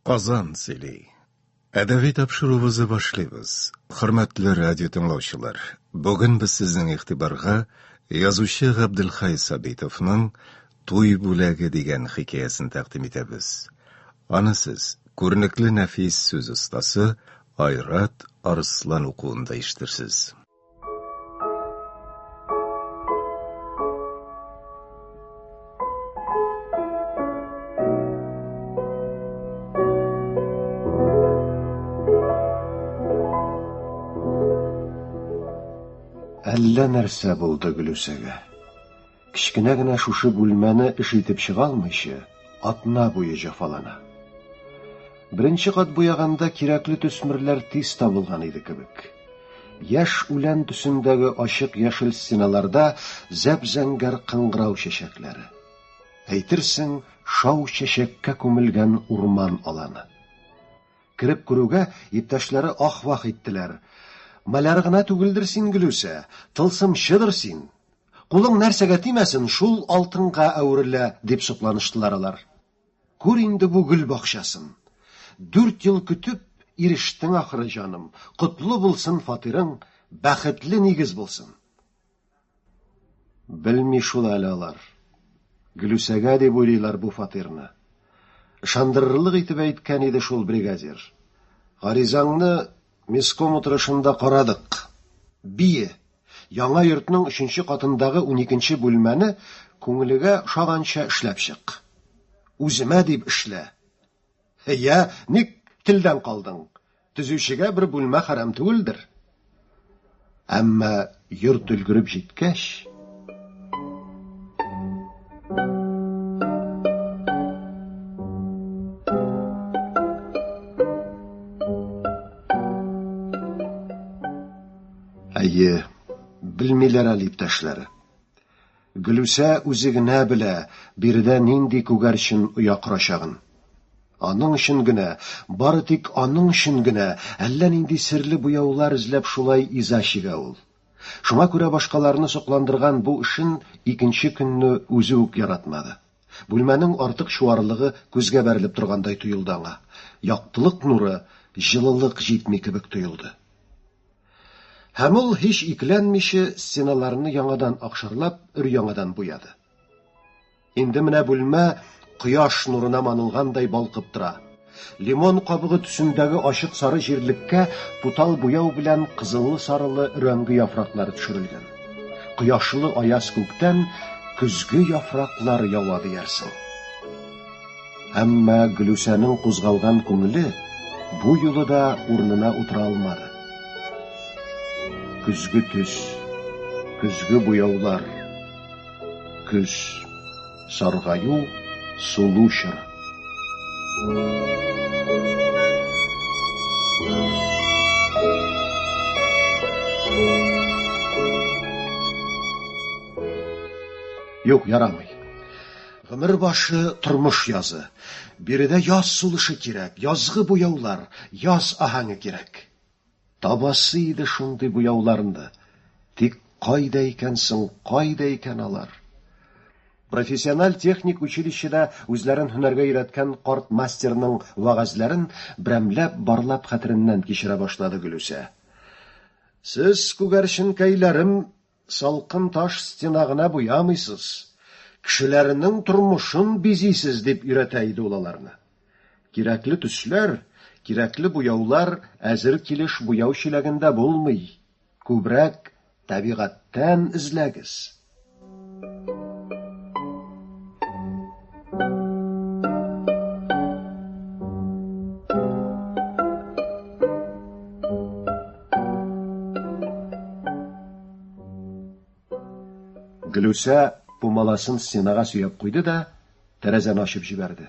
Qozon seli. Әдәби тапшыруыбызны башлыйбыз. Хөрмәтле радио тыңлаучылар, бүген без сезнең игътибарга язучы Габделхай Сабитовның «Туй бүләге» дигән хикәясен тәкъдим итәбез. Аны сез күренекле нәфис сүз остасы Айрат Арслан укуында ишетерсез. Әллә нәрсә булды Гөлүсәгә. Кичкенә генә шушы бүлмәне эш итеп чыга алмыйча, атна буе җафалана. Беренче кат буяганда кирәкле төсмерләр тиз табылган иде кебек. Яшь үлән төсендәге ачык яшел стеналарда зәп-зәңгәр кыңгырау чәчәкләре. Әйтерсең, шау чәчәккә күмелгән урман аланы. Кирип күрүгә иптәшләре ах-вах иттеләр. Маляр гына түгелдер син, Гөлүсә, тылсымчыдыр син. Кулың нәрсәгә тимәсен, шул алтынга әверелә, дип сокланыштылар алар. Күр инде бу гөл бакчасын. 4 ел көтүп ирештең ахыры, җаным. Котлы булсын фатирың, бәхетле нигез булсын. Белми шул әле алар. Гөлүсәгә дип уйлыйлар бу фатирны. Ышандырырлык итеп әйткән иде шул бригадир. Гаризаңны Миском утырышында карадык. Бие, яңа йортның 3нче катындагы 12нче бүлмәне күңелегә шаганча эшләп чык. Үземә дип эшлә. Я, ник телдән калдың? Төзүчегә бер бүлмә харам түгелдер. Әмма йорт өлгереп җиткәч, белмиләр әле иптәшләре. Гөлүсә үзе генә белә, биредә нинди күгәрчен уякрачагын. Аның өчен генә, бары тик аның өчен генә, әллә нинди серле буяулар эзләп шулай иза чигә ул. Шуңа күрә башкаларны сокландырган бу эшен икенче көнне үзе үк яратмады. Бүлмәнең артык чуарлыгы күзгә бәрелеп торгандай тоелды аңа. Яктылык нуры, җылылык җитми кебек тоелды. Һәм ул һич икеләнмичә стеналарны яңадан акшарлап, өр-яңадан буяды. Инде менә бүлмә кояш нурына манылгандай балкып тора. Лимон кабыгы төсендәге ачык сары җирлеккә путал буяу белән кызыллы-сарылы рәңге яфраклары төшерелгән. Кояшлы аяз күктән көзге яфраклар ява диярсең. Әмма Гөлүсәнең кузгалган күңеле бу юлы да урынына утыра алмады. Көзге төс, көзге буяулар, көз, саргаю, сулу чыр. Юк, ярамый. Гомер башы тормыш язы. Биредә яз сулышы кирәк, язгы буяулар, яз аһәңе кирәк. Табасы иде шундый буяуларында. Тик кайда икәнсең, кайда икән алар? Профессиональ техник училищеда үзләрен һөнәргә өйрәткән карт мастерның вагазларын берәмләп барлап хәтереннән кичерә башлады Гөлүсә. Сез күгәрченкәйләрем салкын таш стенагына буямыйсыз. Кешеләрнең тормышын бизисез дип өйрәтә иде ул аларны. Кирәкле төсләр, кирәкле буяулар әзер килеш буяу чиләгендә булмый. Күбрәк табигатьтән эзләгез. Гөлүсә пумаласын стенага сөяп куйды да тәрәзәне ачып җибәрде.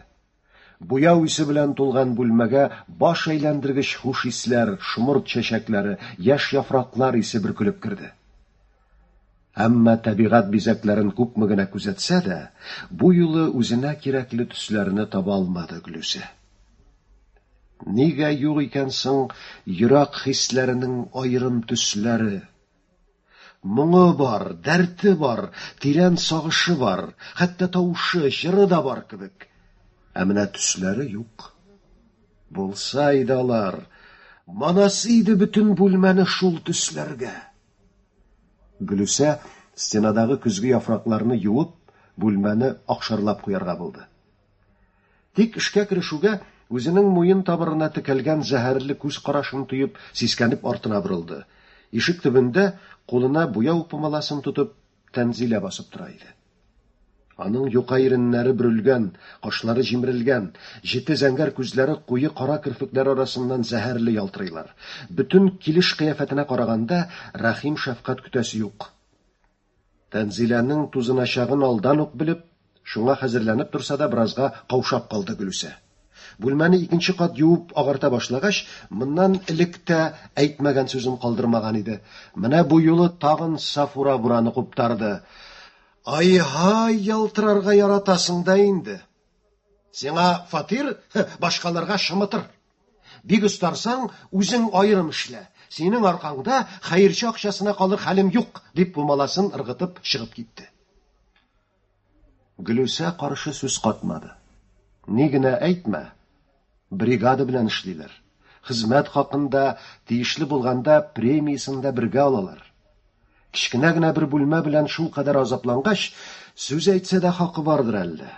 Буяу исе белән тулган бүлмәгә баш әйләндергеч хуш исләр, шомырт чәчәкләре, яшь яфраклар исе бөркелеп керде. Әмма табигать бизәкләрен күпме генә күзәтсә дә, бу юлы үзенә кирәкле төсләрне таба алмады Гөлүсә. Нигә юк икән соң йөрәк хисләренең аерым төсләре? Моңы бар, дәрте бар, тирән сагышы бар, хәтта тавышы, җыры да бар кебек. Ә менә төсләре юк. Булса идалар, манасы иде бүтін бүлмәне шул төсләргә. Гөлүсә стенадагы көзге яфракларны юып, бүлмәне акшарлап куярга булды. Тик эшкә керешүгә үзенең муен табырына текәлгән зәһәрле күз карашын тоеп, сискәнеп артына борылды. Ишек төбендә кулына буяу помаласын тотып, Тәнзилә басып тора иде. Аның юка иреннәре бөрелгән, кашлары җимерелгән, җете зәңгәр күзләре куе кара кирпекләр арасыннан зәһәрле ялтырыйлар. Бүтән килеш кыяфәтенә караганда рәхим шәфкать көтәсе юк. Тәнзиләнең тузыначагын алдан ук белеп, шуңа хәзерләнеп турса да беразга каушап калды Гөлүсә. Бүлмәне икенче кат юып агарта башлагач, моннан элек тә әйтмәгән сүзен калдырмаган иде. Менә бу юлы тагын Сафура бураны куптарды. Ай-һай, ялтырарга яратасың да инде. Сиңа фатир, башкаларга шымытыр. Бик устарсаң, үзең айрым эшлә. Синең аркаңда хәерче акчасына калыр хәлем юк, дип бумаласын ыргытып чыгып китте. Гөлүсә каршы сүз катмады. Ни генә әйтмә, бригада белән эшлиләр. Хезмәт хакында тиешле булганда премиясын да бергә алалар. Кичкенә генә бер бүлмә белән шул кадәр азаплангач, сүз әйтсә дә хакы бардыр әллә.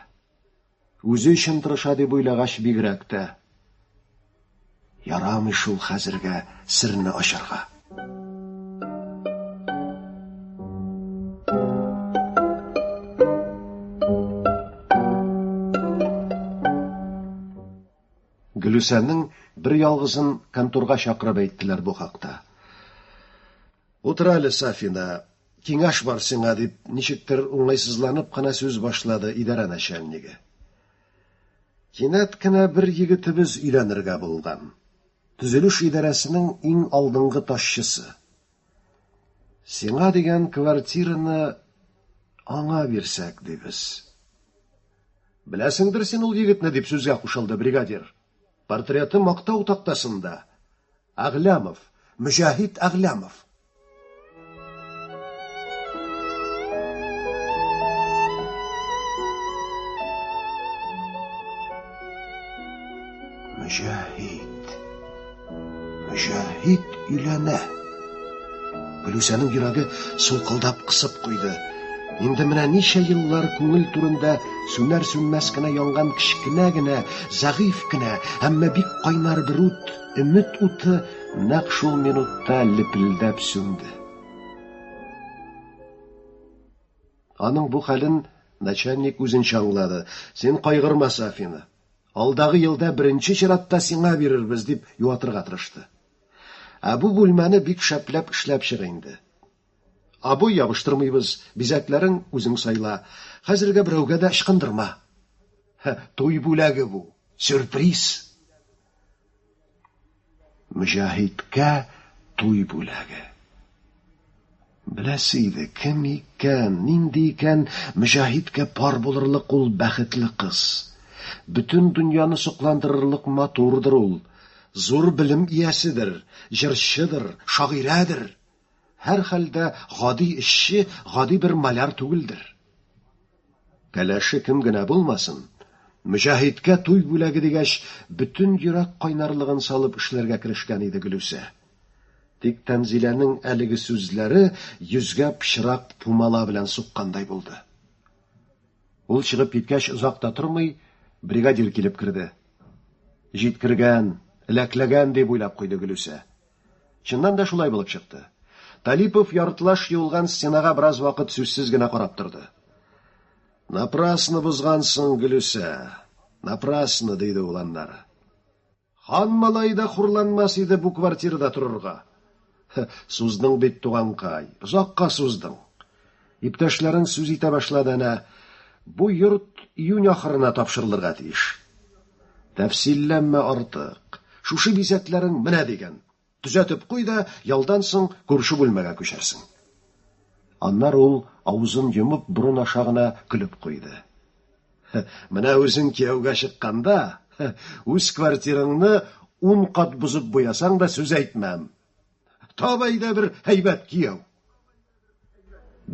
Үзе өчен тырыша дип уйлагач бигрәк тә. Ярамый шул хәзергә сирне ачарга. Гөлүсәнең бер ялгызын конторга чакырып әйттеләр бу хакта. Утыр әле, Сафина, киңәш бар сиңа дип, ничектер уңайсызланып кына сүз башлады идарә начальнигы. Кинәт кенә бер егетебез өйләнергә булган. Төзелеш идарәсенең иң алдынгы ташчысы. Сиңа дигән квартираны аңа бирсәк дибез. Беләсеңдер син ул егетне, дип сүзгә кушылды бригадир. Портреты мактау тактасында. Әгләмов, Мөҗәһит Әгләмов. Мөҗәһит өйләнә. Гөлүсәнең йөрәге сулкылдап кысып куйды. Инде менә ничә еллар күңел турында сүнәр-сүнмәс кенә янган кичкенә генә, зәгыйф кенә, әмма бик кайнар бер ут, өмет уты нәкъ шул минутта лепелдәп сүнде. Аның бу хәлен начальник үзенчә аңлады. Син кайгырма, Сафина. Алдагы елда беренче чиратта сиңа бирербез, дип юатырга тырышты. Бу бүлмәне бик шәпләп эшләп чыга инде. Абый ябыштырмыйбыз, бизәкләрен үзең сайла. Хәзергә берәүгә дә ычкындырма. Туй бүләге бу, сюрприз. Мөҗәһиткә туй бүләге. Беләсе иде, кем икән, нинди икән Мөҗәһиткә пар булырлык ул бәхетле кыз. Бүтән дөньяны сокландырырлык матурдыр ул. Зур белем ияседер, җырчыдыр, шагыйрәдер. Һәр хәлдә гади эшче, гади бер маляр түгелдер. Кәләше кем генә булмасын, Мөҗәһиткә туй бүләге дигәч, бүтән йөрәк кайнарлыгын салып эшләргә керешкән иде Гөлүсә. Тик Тәнзиләнең әлеге сүзләре йөзгә пычрак пумала белән суккандай булды. Ул чыгып киткәч озак та тормый, бригадир килеп керде. Җиткергән, эләкләгән дип уйлап куйды Гөлүсә. Чыннан да шулай булып чыкты. Талипов яртылаш юлган стенага бераз вакыт сүзсез генә карап торды. Напрасно бузгансың, Гөлүсә. Напрасно, диде ул аннары. Хан малай да хурланмас иде бу квартирада турырга. Суздың бит туганкай, озакка суздың. Иптәшләрен сүз итә башлады әнә. Бу йорт июнь ахырына тапшырылырга тиеш. Тәфсилләнмә артык. Шушы бизәкләрен менә дигән. Төзәтеп куй да, ялдан соң күрше бүлмәгә күчәрсең. Аннар ул авызын йомып борын аша гына көлеп куйды. Менә үзең кияүгә чыкканда, үз квартираңны 10 кат бузып буясаң да сүз әйтмәм. Табайда бер һәйбәт кияү.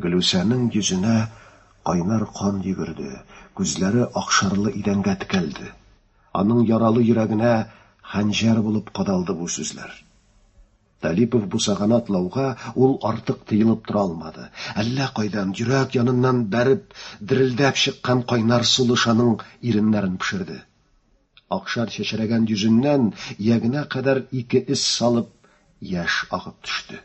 Гөлүсәнең йөзенә кайнар кан йөгерде, күзләре акшарлы идәнгә текәлде. Аның яралы йөрәгенә Ханжар булып кадалды бу сүзләр. Талипов бусаган атлауга ул артык тыелып тора алмады. Әллә кайдан йөрәк яныннан бәреп, дирелдәп чыккан кайнар сулышаның иреннәрен пешерде. Акшар чәчрәгән йөзеннән ягына кадәр 2 эс салып яшь агып төште.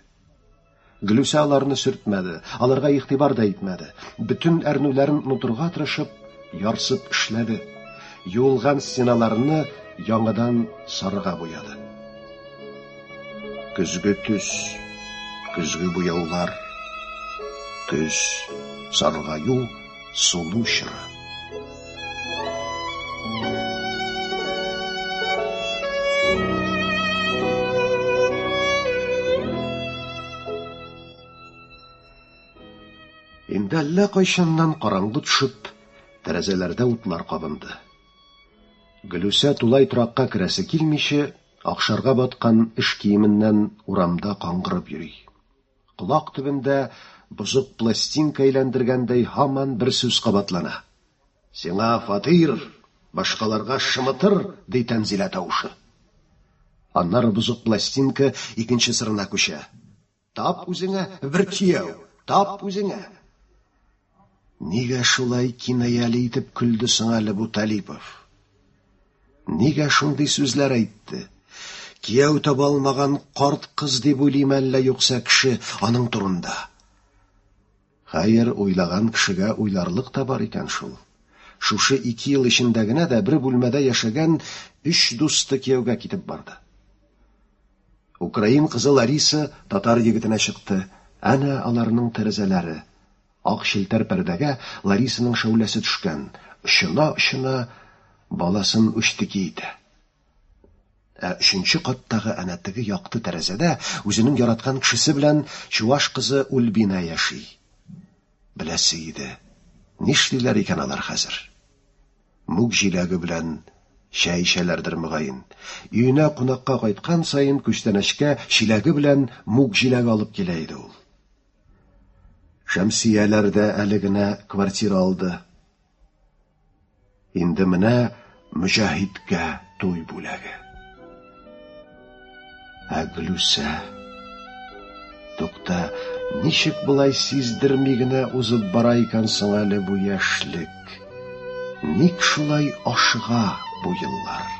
Гөлүсә аларны сөртмәде, аларга игътибар да итмәде. Бүтән әрнүләрен унутырга тырышып, ярсып эшләде. Юылган стеналарны яңадан сарыга буяды. Көзге төс, көзге буяулар, көз, саргаю, сулу чыры. Инде әллә кайчаннан караңгы төшеп, тәрәзәләрдә утлар кабынды. Гөлүсә тулай туракка керәсе килмичә, акшарга баткан эш киеменнән урамда каңгырып йөри. Колак төбендә бозык пластинка әйләндергәндәй һаман бер сүз кабатлана. Сиңа фатир, башкаларга шымытыр, ди Тәнзилә тавышы. Аннары бозык пластинка икенче сырына күчә. Тап үзеңә бер кияү, тап үзеңә. Нигә шулай кинаялы итеп көлде соң әле бу Талипов? Нигә шундый сүзләр әйтте? Кияү таба алмаган карт кыз дип уйлыйм әллә юкса кеше аның турында? Хәер, уйлаган кешегә уйларлык та бар икән шул. Шушы 2 ел эчендә генә дә бер бүлмәдә яшәгән 3 дусты кияүгә китеп барды. Украин кызы Лариса татар егетенә чыкты. Әнә аларның тәрәзәләре. Ак шелтәр пәрдәгә Ларисаның шәүләсе төшкән. Очына баласын үчтеки итә. 3нче каттагы әнә теге якты тәрәзәдә үзенең яраткан кешесе белән чуваш кызы Ульбина яши. Беләсе иде. Нишлиләр икән алар хәзер? Мук җиләге белән чәй эчәләрдер мөгаен. Өенә кунакка кайткан саен күчтәнәчкә чиләге белән мук җиләге алып килә иде ул. Шәмсияләрдә әле генә квартира алды. Инде менә Мөҗаһидкә туй бүләге. Гөлүсә, тукта, ничек булай сиздерми генә узып бара икән соң әле бу яшьлек? Ник шулай ашыга бу еллар?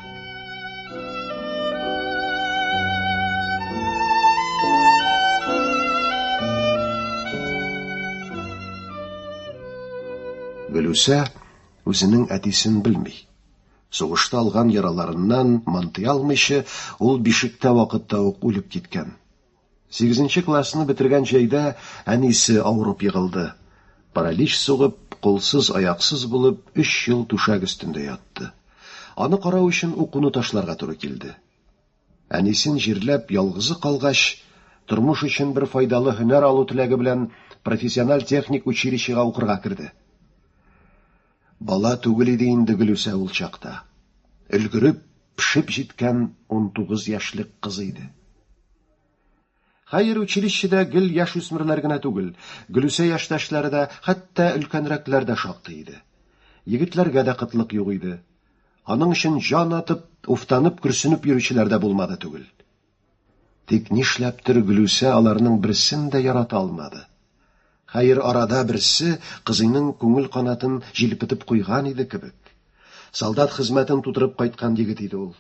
Гөлүсә үзенең әтисен белми. Сугышта алган яраларыннан мантый алмыйча, ул бишектә вакытта ук үлеп киткән. 8нче классны бетергән җәйдә әнисе авырып егылды. Паралич сугып, кулсыз, аяксыз булып 3 ел түшәк өстендә ятты. Аны карау өчен укуны ташларга туры килде. Әнисен җирләп ялгызы калгач, тормыш өчен бер файдалы һөнәр алу теләге белән профессиональ техник училищега укырга керде. Бала түгел иде инде Гөлүсә ул чакта. Өлгереп, пешеп җиткән 19 яшьлек кыз иде. Хәер, училищеда гел яшь үсмерләр генә түгел, Гөлүсә яшьтәшләре дә, хәтта өлкәнрәкләр дә шактый иде. Егетләргә дә кытлык юк иде. Аның өчен җан атып, уфтанып, күрсенеп йөрүчеләр дә булмады түгел. Тик нишләптер Гөлүсә аларның берсен дә ярата алмады. Хәер, арада берсе кызының күңел канатын җилпетеп куйган иде кебек. Солдат хезмәтен тутырып кайткан егет иде ул.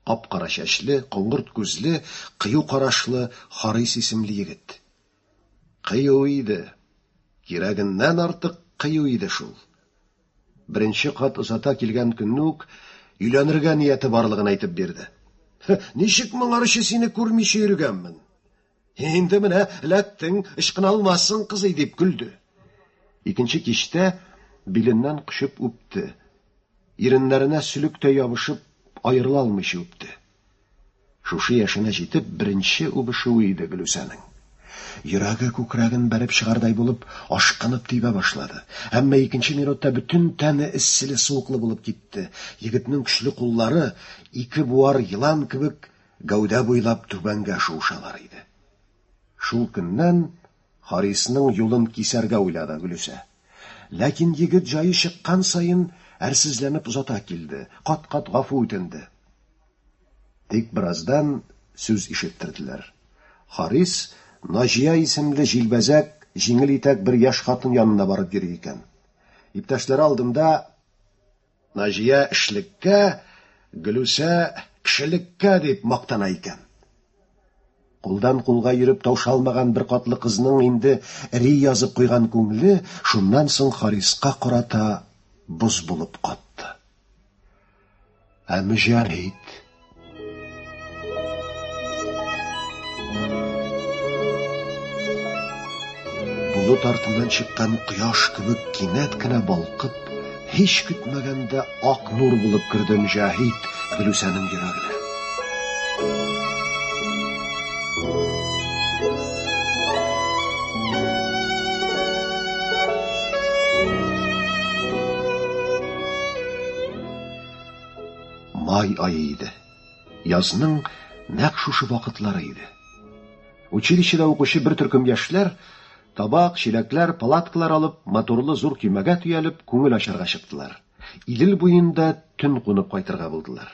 Ап-кара чәчле, коңгырт күзле, кыю карашлы Харис исемле егет. Кыю иде. Кирәгеннән артык кыю иде шул. Беренче кат озата килгән көннүк өйләнергә нияте барлыгын әйтеп бирде. Ничек моңарчы сине күрмичә йөргәнмен? Инде менә эләктең, ычкына алмассың, кызый, дип көлде. Икенче кичтә биленнән кушып үпте. Иреннәренә сүлектә ябышып, аерыла алмыйча үпте. Шушы яшенә җитеп, беренче үбешүе иде Гөлүсәнең. Йөрәге күкрәген бәреп чыгардай булып, ашкынып тибә башлады. Әмма икенче минутта бүтән тәне эсселе суыклы булып китте. Егетнең көчле куллары 2 буар йылан кебек гәүдә буйлап түбәнгә шуышалар иде. Шул көннән Харисның юлын кисәргә уйлады Гөлүсә. Ләкин егет җае чыккан сайын әрсезләнеп узата килде, кат-кат гафу үтенде. Тик бераздан сүз ишеттерделәр. Харис Наҗия исемле җилбәзәк, җиңел итәк бер яшь хатын янына барып йөри икән. Иптәшләре алдында Наҗия эшлеккә, Гөлүсә кешелеккә дип мактана икән. Кулдан кулга йөреп таушалмаган бер катлы кызның инде ри язып куйган күңеле шуннан соң Хариска карата буз булып катты. Ә Мөҗәһит болыт артыннан чыккан кояш кебек кинәт кенә балкып, һич көтмәгәндә ак нур булып керде Мөҗәһит Гөлүсәнең йөрәгенә. Май айы иде. Язның нәкъ шушы вакытлары иде. Училищеда укучы бер төркем яшьләр табак, чиләкләр, палаткалар алып, моторлы зур көймәгә төялеп, күңел ачарга чыктылар. Идел буенда төн кунып кайтырга булдылар.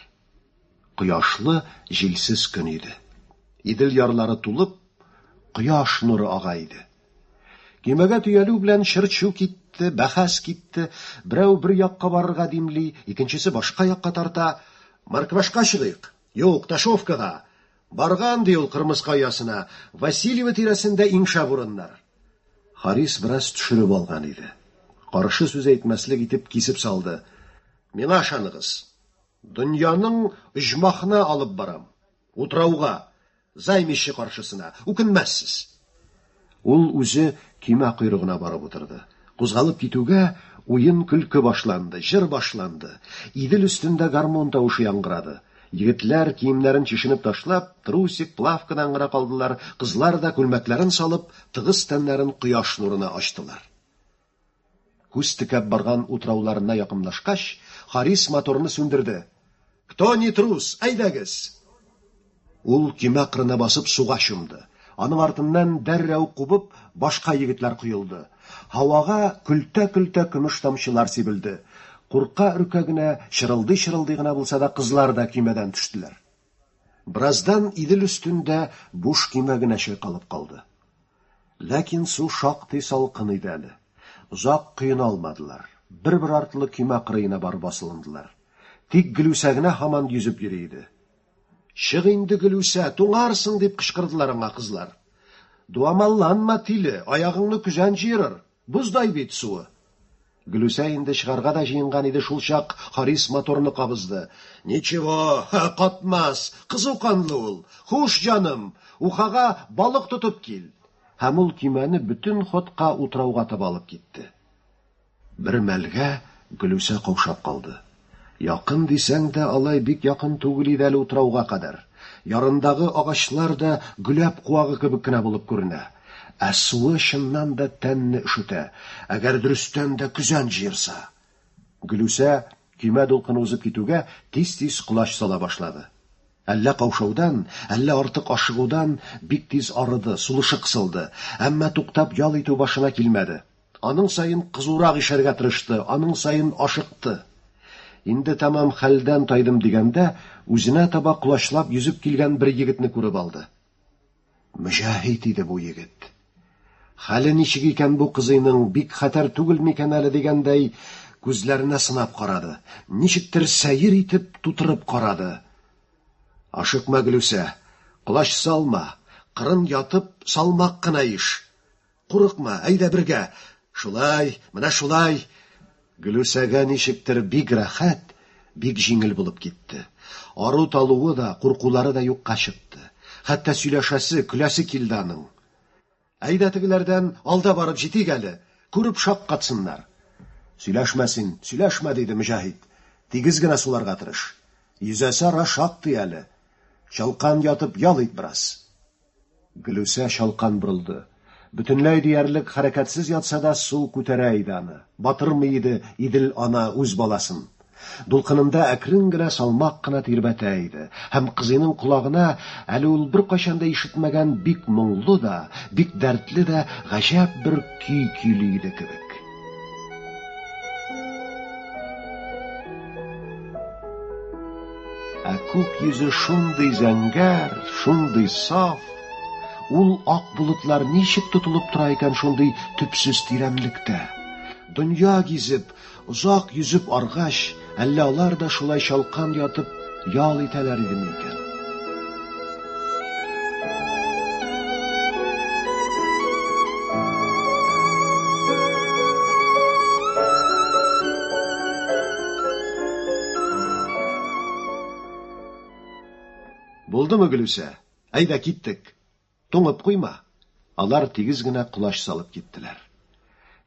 Кояшлы, җилсез көн иде. Идел ярлары тулып, кояш нуры ага иде. Көймәгә төялү белән чырчу китте, бәхәс китте. Берәү бер якка барырга димли, икенчесе башка якка тарта. Марквашка чыгыйк. Юк, Ташовкага. Барган ди ул Кырмыска ясына. Васильева тирәсендә иңшә бурыннар. Харис бераз төшереп алган иде. Каршы сүз әйтмәслек итеп кисеп салды. Миңа ышаныгыз. Дөньяның оҗмахына алып барам. Утрауга, займище каршысына. Үкенмәссез. Ул үзе көймә койрыгына барып утырды. Кузгалып китүгә уен көлке башланды, җыр башланды. Идел өстендә гармон тавышы яңгырады. Егетләр киемнәрен чишенеп ташлап, трусик, плавкадан гына калдылар. Кызлар да күлмәкләрен салып, тыгыз тәннәрен кояш нурына ачтылар. Күз текәп барган утрауларына якынлашкач, Харис моторны сүндерде. Кто не трус, әйдәгез! Ул көймә кырына басып суга чумды. Аның артыннан дәррәү кубып, башка егетләр куелды. Һавага көлтә-көлтә көмеш тамчылар сибелде. Курка-үркә генә, чырылдый-чырылдый гына булса да кызлар да көймәдән төштеләр. Бераздан Идел өстендә буш көймә генә чайкалып калды. Ләкин су шактый салкын иде әле. Озак кыена алмадылар. Бер-бер артлы көймә кырыена барып басылындылар. Тик Гөлүсә генә һаман йөзеп йөри иде. Чык инде Гөлүсә, туңарсың дип кычкырдылар аңа кызлар. Дуамалланма тиле, аягыңны күзән җыерыр. Буздай бит суы. Гөлүсә инде чыгарга да җыенган иде, шул чак Харис моторны кабызды. Ничего, катмас, кызу канлы ул. Хуш җаным, ухага балык тотып кил. Һәм ул көймәне бөтен ходка утрауга таба алып китте. Бер мәлгә Гөлүсә каушап калды. Якын дисәң дә алай бик якын түгел иде әле утрауга кадәр. Ярындагы агачлар да гүләп куагы кебек кенә булып күренә. Ә суы чыннан да тәнне ишетә, әгәр дөрестән дә күзән җыерса. Гөлүсә көймә дулкыны узып китүгә тиз-тиз кулач сала башлады. Әллә каушаудан, әллә артык ашыгудан бик тиз арыды, сулышы кысылды, әмма туктап ял итү башына килмәде. Аның сайын кызурак ишәргә тырышты, аның сайын ашыкты. Инде тамам хәлдән тайдым дигәндә, үзенә таба кулачлап йөзеп килгән бер егетне күреп алды. Мөҗәһит иде бу егет. Хәле ничек икән бу кызыйның, бик хәтәр түгел микән әле дигәндәй, күзләренә сынап карады. Ничектер сәер итеп тутырып карады. Ашыкма Гөлүсә, кулач салма, кырын ятып салмак кына иш. Курыкма, әйдә бергә. Шулай, менә шулай. Гөлүсәгә ничектер бик рәхәт, бик җиңел булып китте. Ару талуы да, куркулары да юкка чыкты. Хәтта сөйләшәсе, көләсе килде аның. Әйдә тегеләрдән алда барып җитик әле, күреп шаккатсыннар. Сөйләшмәсен, сөйләшмә диде Мөҗәһит. Тигез генә суларга тырыш. Йөзәсә шактый әле. Чалкан ятып ял ит бераз. Гөлүсә чалкан борылды. Бөтенләй диярлек хәрәкәтсез ятса да су күтәрә иде аны. Батырмый иде Идел ана үз баласын. Дулкынында әкрен генә салмак кына тирбәтә иде. Һәм кызының колагына әле ул бер кайчанда ишетмәгән бик моңлы да, бик дәртле дә гаҗәп бер көй көйли иде кебек. күк йөзе шундый зәңгәр, шундый саф. Ул ак болытлар ничек тотылып тора икән шундый төпсез тирәнлектә? Дөнья гизеп, озак йөзеп аргач, әллә алар да шулай шалкан ятып ял итәләр идеме икән? Булдымы, Гөлүсә? Әйдә киттек. Туңып куйма. Алар тигез генә кулаш салып киттеләр.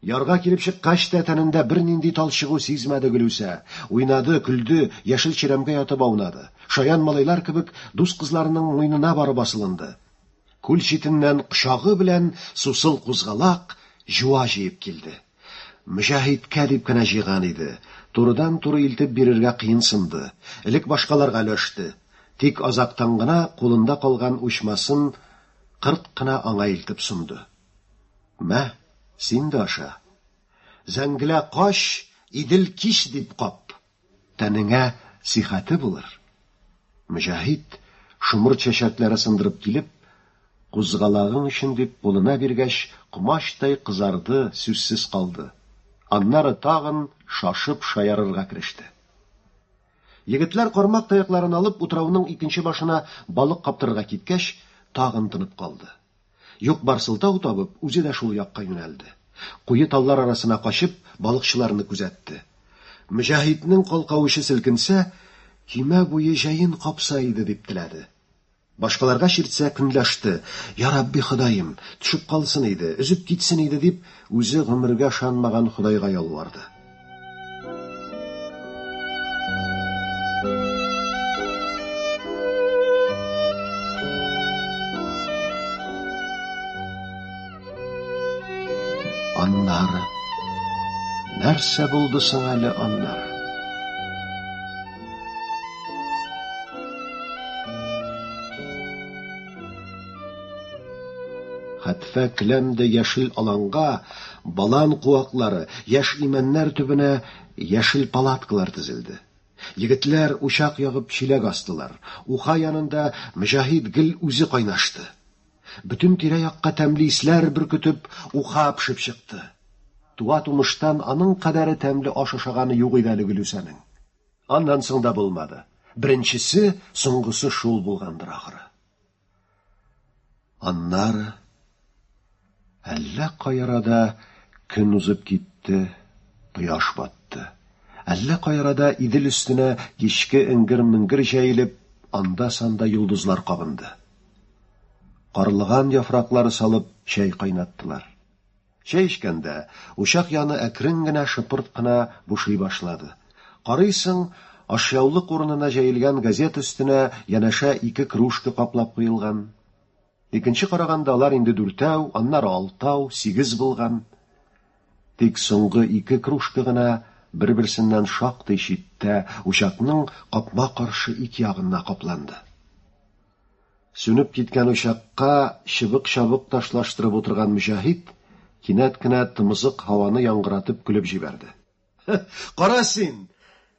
Ярга килеп чыккач та тәнендә бернинди талчыгу сизмәде Гөлүсә. Уйнады, көлде, яшел чирәмгә ятып аунады. Шаян малайлар кебек дус кызларының муйнына барып басылынды. Күл читеннән кочагы белән сусыл кузгалак җуа җыеп килде. Мөҗаһидкә дип кенә җыйган иде. Турыдан-туры илтеп бирергә кыенсынды. Элек башкаларга өләште. Тик азактан гына кулында калган учмасын 40 кына аңа илтеп сунды. Мә, син дә аша. Зәңгелә каш, идел киш дип кап. Тәнеңә сихәте булыр. Мөҗаһид шомыр чәчәкләре сындырып килеп, кузгалагың өчен дип кулына биргәч, кумачтай кызарды, сүзсез калды. Аннары тагын шашып шаярырга кереште. Егетләр кармак таякларын алып утрауның икенче башына балык каптырырга киткәч, тагын тынып калды. Юк бар сылтау табып, үзе дә шул якка юнәлде. Куе таллар арасына качып, балыкчыларны күзәтте. Мөҗаһиднең калкавышы селкенсә, кимә буе җәен капса иде дип теләде. Башкаларга чиртсә көнләште. Я Рабби Ходаем, төшеп калсын иде, өзеп китсен иде дип, үзе гомергә шанмаган Ходайга ялварды. Аннары. Нәрсә булды соң әле аннары? Хәтфә келәмде яшел аланга, балан куаклары, яш имәннәр төбенә яшел палаткалар тезелде. Егетләр учак ягып чиләк астылар. Уха янында Мөҗаһид гел үзе кайнашты. Бүтән тирә-якка тәмле исләр бөркетеп, уха пешеп чыкты. Туа-тумыштан аның кадәре тәмле аш ашаганы юк иде әле Гөлүсәнең. Аннан соң да булмады. Беренчесе, соңгысы шул булгандыр ахыры. Аннары әллә кайрада көн узып китте, кояш батты. Әллә кайрада идел өстенә кичке иңгер-миңгер җәелеп, анда-санда йолдызлар кабынды. Карлыган яфраклары салып чәй кайнаттылар. Чәй эчкәндә учак яны әкрен генә шыпырт кына бушый башлады. Карыйсың, ашъяулык урынына җәелгән газет өстенә янәшә 2 кружка каплап куелган. Икенче караганда алар инде 4, аннары 6, 8 булган. Тик соңгы 2 кружка гына бер-берсеннән шактый читтә учакның капма каршы ике ягына капланды. Сүнеп киткән учакка чыбык-чабык ташлаштырып утырган Мөҗаһид кинәт кенә тымызык һаваны яңгыратып көлеп җибәрде. Кара син,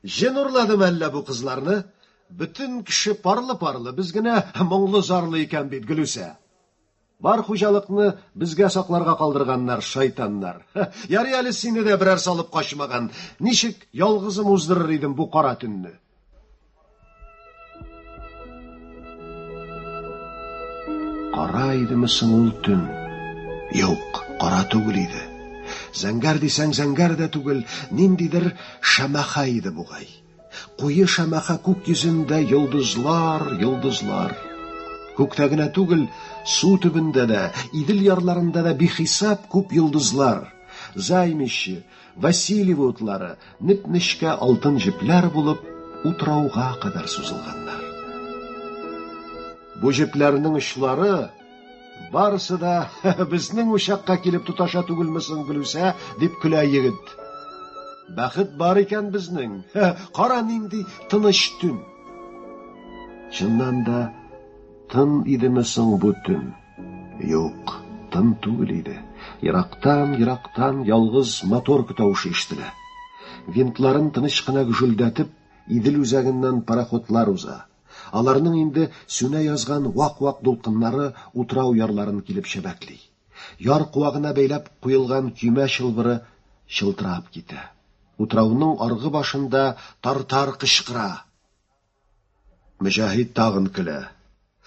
җен урладым әллә бу кызларны? Бүтән кеше парлы-парлы, без генә моңлы-зарлы икән бит, Гөлүсә. Бар хуҗалыкны безгә сакларга калдырганнар, шайтаннар. Ярый әле сине дә берәр салып качмаган. Ничек ялгызым уздырыр идем бу кара төнне? Кара идеме соң ул төн? Юк, кара түгел иде. Зәңгәр дисәң зәңгәр дә түгел, ниндидер шәмәхә иде бугай. Куе шәмәхә күк йөзендә йолдызлар, йолдызлар. Күктә генә түгел, су төбендә дә, идел ярларында да бихисап күп йолдызлар. Займище, Васильева утлары, неп-нечкә алтын җепләр булып, утрауга кадәр сузылганнар. Бу җепләрнең очлары барысы да безнең учакка килеп туташа түгелме соң, Гөлүсә, дип көлә егет. Бәхет бар икән безнең. Кара нинди тыныч төн. Чыннан да тын идеме соң бу төн? Юк, тын түгел иде. Ерактан ялгыз мотор тавышы ишетелә. Винтларын тыныч кына гүжелдәтеп, идел үзәгеннән пароходлар уза. Аларның инде сүнә язган вак-вак дулкыннары утрау ярларын килеп шәбәкли. Яр куагына бәйләп куелган көймә чылбыры чылтырап китә. Утрауның аргы башында тартар кычкыра. Мөҗаһид тагын көлә.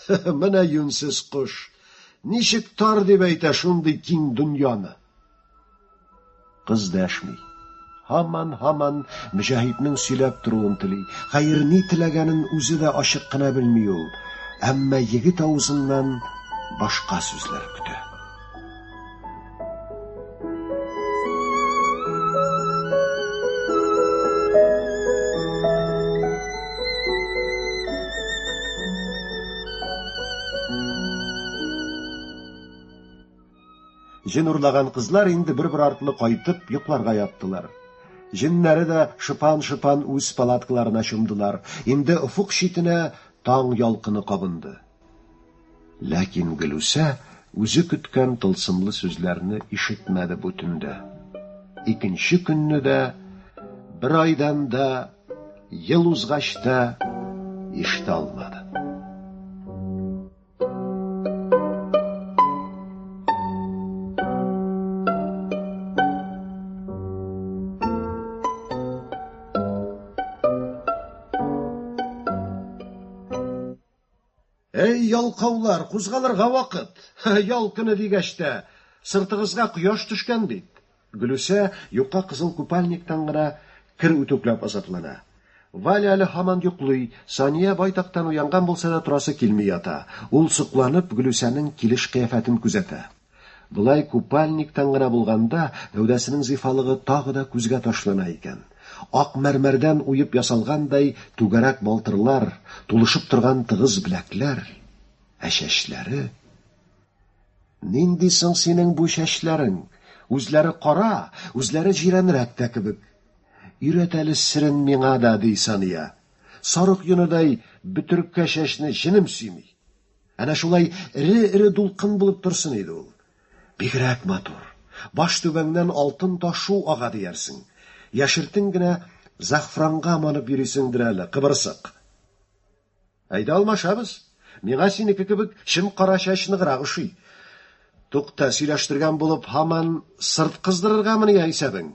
Менә юнсыз куш. Ничек тар дип әйтә шундый киң дөньяны? Кыз дәшми. Һаман Мөҗаһиднең сөйләп торуын тели. Хәер ни теләгәнен үзе дә ачык кына белми ул. Әмма егет авызыннан башка сүзләр көтә. Җен урлаган кызлар инде бер-бер артлы кайтып йокларга яттылар. Җеннәре дә шыпан-шыпан үз палаткаларына чумдылар. Инде уфук читенә таң ялкыны кабынды. Ләкин Гөлүсә үзе көткән тылсымлы сүзләрне ишетмәде бу төндә. Икенче көнне дә, бер айдан да, ел узгач та ишетә алмады. Эй, ялкаулар, кузгалырга вакыт. Ялкыны дигәчтә, сыртыгызга кояш төшкән бит. Гөлүсә юкка кызыл купальниктан гына кир үтүкләп азаплана. Валя әле һаман йоклый. Сания байтактан уянган булса да турасы килми ята. Ул сукланып Гөлүсәнең килеш кыяфәтен күзәтә. Булай купальниктан гына булганда, гәүдәсенең зифалыгы тагы да күзгә ташлана икән. Ак мәрмәрдән уеп ясалгандай түгәрәк балтырлар, тулышып торган тыгыз беләкләр, чәчләре. Нинди соң синең бу чәчләрең? Үзләре кара, үзләре җирәнрәк тә кебек. Өйрәт әле сирен миңа да, ди Сания. Сарык йоныдай бөтөрккә чәчне җинем сөйми. Әнә шулай ире-ире дулкын булып торсын иде ул. Бигрәк матур. Баш түбәңнән алтын ташу ага диярсең. Яшертен генә зафранга манып йөрисеңдер әле, кыбырсык. Әйдә алмашабыз. Миңа синеке кебек чым-кара чәч ныграк ошый. Тукта, сөйләштергән булып һаман сырт кыздырыргамы ни исәбең?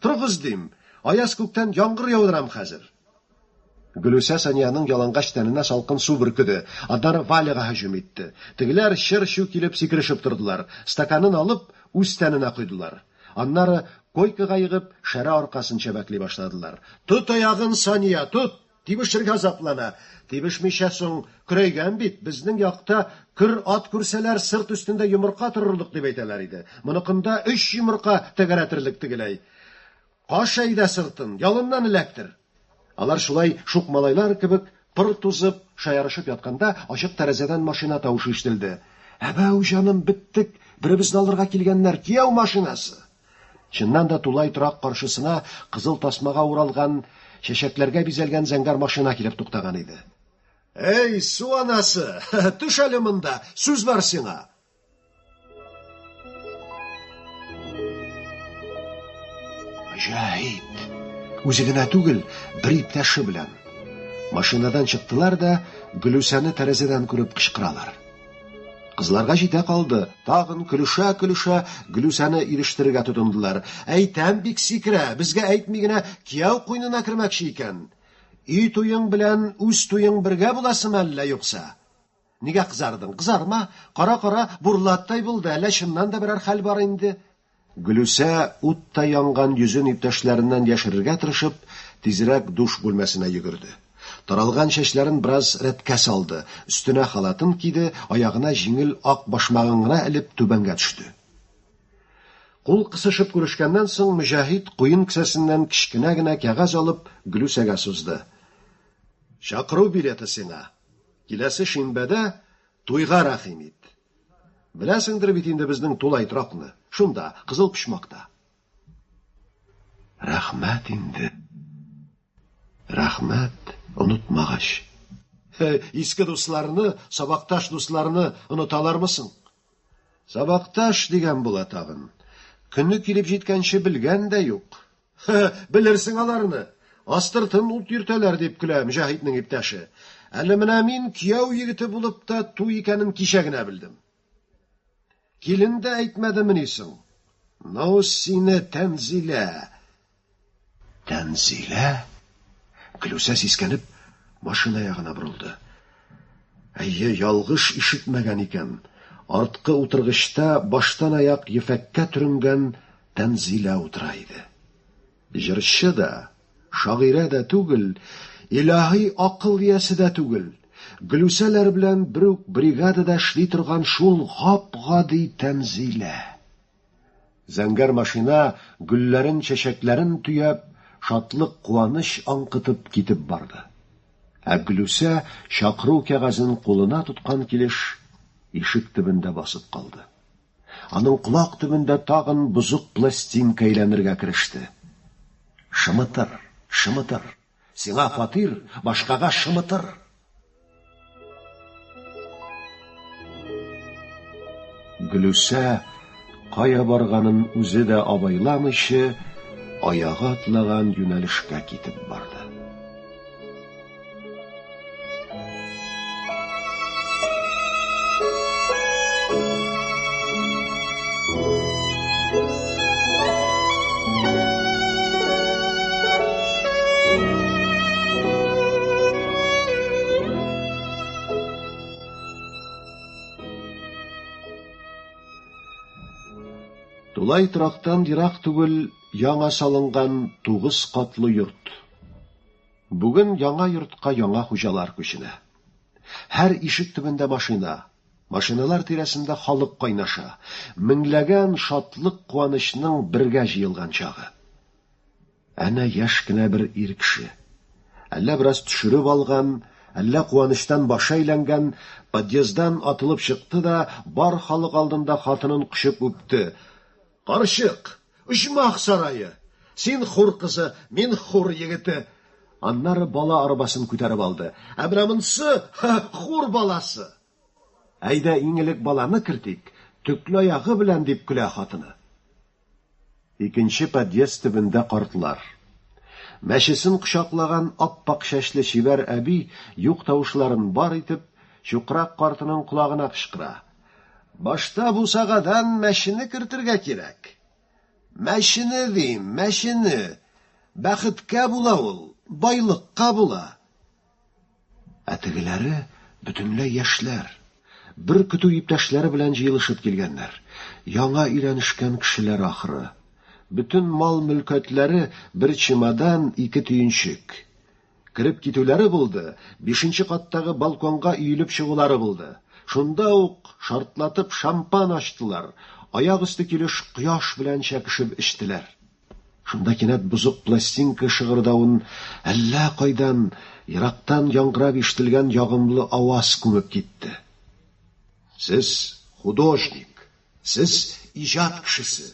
Торгыз дим. Аяз күктән яңгыр яудырам хәзер. Гөлүсә Санияның ялангач тәненә салкын су бөркеде. Аннары Валяга һөҗүм итте. Тегеләр чыр-чу килеп сикерешеп тордылар. Стаканын алып, үз тәненә куйдылар. Аннары койкага егып, шәрә аркасын чәбәкли башладылар. Тот аягын, Сания, тот! Тибешергә заплана. Тибешмичә соң көрәйгән бит. Безнең якта көр ат күрсәләр сырт өстендә йомырка торырлык дип әйтәләр иде. Моныкында 3 йомырка тәгәрәтерлек тегеләй. Каш әйдә сыртын, ялыннан эләктер. Алар шулай шук малайлар кебек пыр тузып, шаярышып ятканда, ачык тәрәзәдән машина тавышы ишетелде. Әбәү җаным, биттек. Беребезне алырга килгәннәр, кияү машинасы. Чыннан да тулай торак каршысына кызыл тасмага уралган, чәчәкләргә бизәлгән зәңгәр машина килеп туктаган иде. Эй, су анасы, төш әле монда, сүз бар сиңа. Мөҗаһид, үзе генә түгел, бер иптәше белән. Машинадан чыктылар да Гөлүсәне тәрәзәдән күреп кычкыралар. Кызларга җитә калды. Тагын көлешә Гөлүсәне ирештерергә тотындылар. Әйтәм бик сикерә, безгә әйтми генә кияү куйнына кермәкче икән. Үй туең белән үз туең бергә буласым әллә юкса? Нигә кызардың? Кызарма, кара-кара бурлаттай булды, әллә чыннан да берәр хәл бар инде. Гөлүсә утта янган йөзен иптәшләреннән яшерергә тырышып, тизрәк душ бүлмәсенә йөгерде. Таралган чәчләрен бераз рәткә салды, өстенә халатын киде, аягына җиңел ак башмагын гына элеп түбәнгә төште. Кул кысышып күрешкәннән соң Мөҗаһид куен кесәсеннән кичкенә генә кәгазь алып Гөлүсәгә сузды. Чакыру билеты сиңа. Киләсе шимбәдә туйга рәхим ит. Беләсеңдер бит инде безнең тулай торакны. Шунда, Кызыл Почмакта. Рәхмәт инде. Рәхмәт. Unutmagaч. Иске дусларны, сабакташ дусларны оныталармысың? Сабакташ дигән була тагын. Көнне килеп җиткәнче белгән дә юк. Белерсең аларны. Астыртын ут йөртәләр дип көлә Мөҗаһиднең иптәше. Әле менә мин кияү егете булып та туй икәнен кичә генә белдем. Килен дә әйтмәдеме ни соң? Ну сине Тәнзилә. Тәнзилә? Гөлүсә сискәнеп машина ягына борылды. Әйе, ялгыш ишетмәгән икән. Арткы утыргычта баштан аяк ефәккә төренгән Тәнзилә утыра иде. Җырчы да, шагыйрә дә түгел, илаһи акыл иясе дә түгел. Гөлүсәләр белән бер үк бригадада эшли торган шул гап-гади Тәнзилә. Зәңгәр машина гөлләрен, чәчәкләрен төяп, шатлык, куаныч аңкытып китеп барды. Ә Гөлүсә чакыру кәгазен кулына тоткан килеш ишек төбендә басып калды. Аның колак төбендә тагын бузык пластинка әйләнергә кереште. Шымытыр, шымытыр. Сиңа фатир, башкага шымытыр. Гөлүсә кая барганын үзе дә абайламыйча, аягы атлаган юнәлешкә китеп барды. Тулай торактан ерак түгел яңа салынган 9 катлы йорт. Бүген яңа йортка яңа хуҗалар күченә. Һәр ишек төбендә машина, машиналар тирәсендә халык кайнаша. Меңләгән шатлык, куанычның бергә җыелган чагы. Әнә яшь кенә бер ир кеше. Әллә бераз төшереп алган, әллә куанычтан башы әйләнгән, подъезддан атылып чыкты да бар халык алдында хатынын кочып үпте. Карчык, Uşmaq сарайы. Син хур кызы, мин хур егете. Аннары бала арбасын күтәреп алды. Әбрамынсы хур баласы. Әйдә иңелек баланы кертик, төкле аягы белән дип көлә хатыны. Икенче подъезд төбендә картлар. Мәчесен кочаклаган аппак шәчле шибәр әби юк тавышларын бар итеп, чукрак картының колагына кычкыра. Башта бу сагадан мәчене кертергә кирәк. Мәчене дим, мәчене. Бәхеткә була ул, байлыкка була. Әтегеләре бөтенләй яшьләр. Бер көтү иптәшләре белән җыелышып килгәннәр. Яңа өйрәнешкән кешеләр ахыры. Bütün mal-мөлкәтләре бер чемодан, 2 төенчек. Кирип китүләре булды, 5нче каттагы балконга өелеп чыгулары булды. Шунда ук шартлатып шампан ачтылар. Аяк өсте килеш кояш белән чәкешеп эчтеләр. Шунда кинәт бузык пластинка шыгырдавын әллә кайдан, ерактан яңгырап ишетелгән ягымлы аваз күмеп китте. Сез художник, сез иҗат кешесе.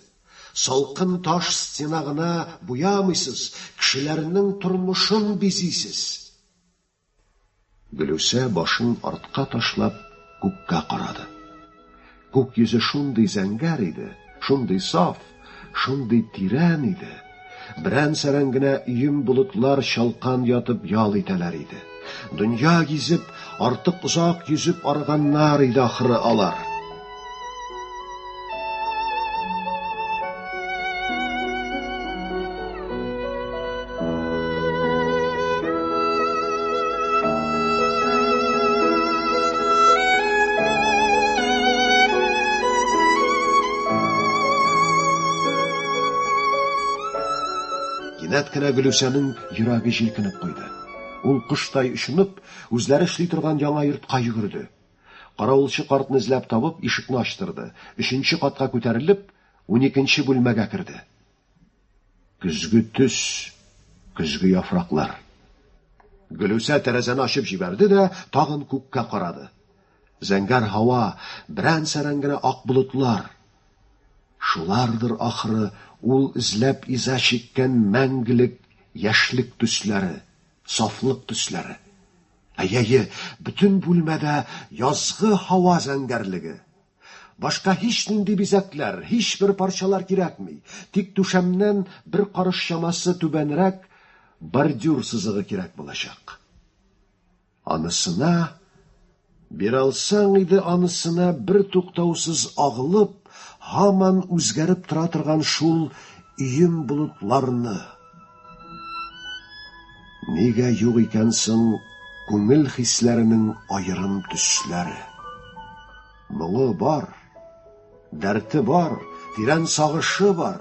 Салкын таш стенагына буямыйсыз, кешеләрнең тормышын бизисез. Гөлүсә башын артка ташлап күккә карады. Күк йөзе шундый зәңгәр иде, шундый саф, шундый тирән иде. Берән-сәрән генә өем болытлар чалкан ятып ял итәләр иде. Дөнья гизеп, артык узак йөзеп арганнар иде ахыры алар. Кинәт кенә Гөлүсәнең йөрәге җилкенеп куйды. Ул кыштай ушынып, үзләре эшли торган яңа йортка йөгерде. Каравылчы картны эзләп табып, ишекне ачтырды. 3нче катка күтәрелеп, 12нче бүлмәгә керде. Көзге төс, көзге яфраклар. Гөлүсә тәрәзәне ачып җибәрде дә тагын күккә карады. Зәңгәр һава, берән-сәрән генә ак болытлар. Шулардыр ахыры ул эзләп иза чиккән мәңгелек яшьлек төсләре, сафлык төсләре. Әйе, бүтән бүлмәдә язгы һава зәңгәрлеге. Башка һич нинди бизәкләр, һич бер парчалар кирәкми. Тик түшәмнән бер карыш чамасы түбәнрәк бордюр сызыгы кирәк булачак. Анысына, бер алсаң иде анысына бер туктаусыз агылып, һаман үзгәреп тора торган шул өем болытларны. Нигә юк икән соң күңел хисләренең аерым төсләре? Моңы бар, дәрте бар, тирән сагышы бар,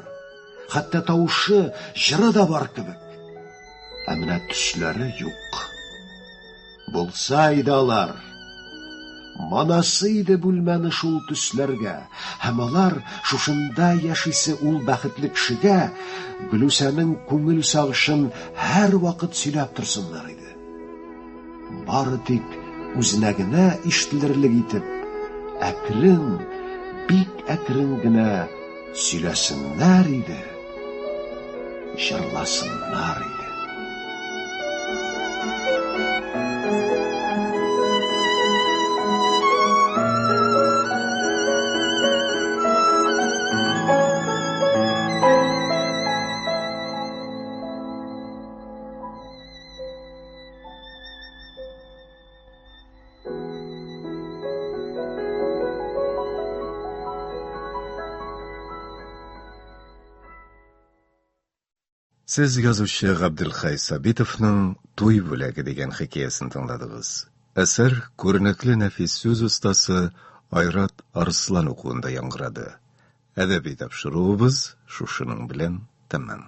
хәтта тавышы, җыры да бар кебек. Ә менә төсләре юк. Булса иде алар, манасы иде бүлмәне шул төсләргә, һәм алар шушында яшисе ул бәхетле кешегә Гөлүсәнең күңел сагышын һәр вакыт сөйләп торсыннар иде. Бары тик үзенә генә ишетелерлек итеп, әкрен, бик әкрен генә сөйләсеннәр иде, җырласыннар иде. Сез язучы Габделхай Сабитовның «Туй бүләге» дигән хикәясен тыңладыгыз. Әсәр күренекле нәфис сүз остасы Айрат Арслан укуында яңгырады. Әдәби тапшыруыбыз шушының белән тәмам.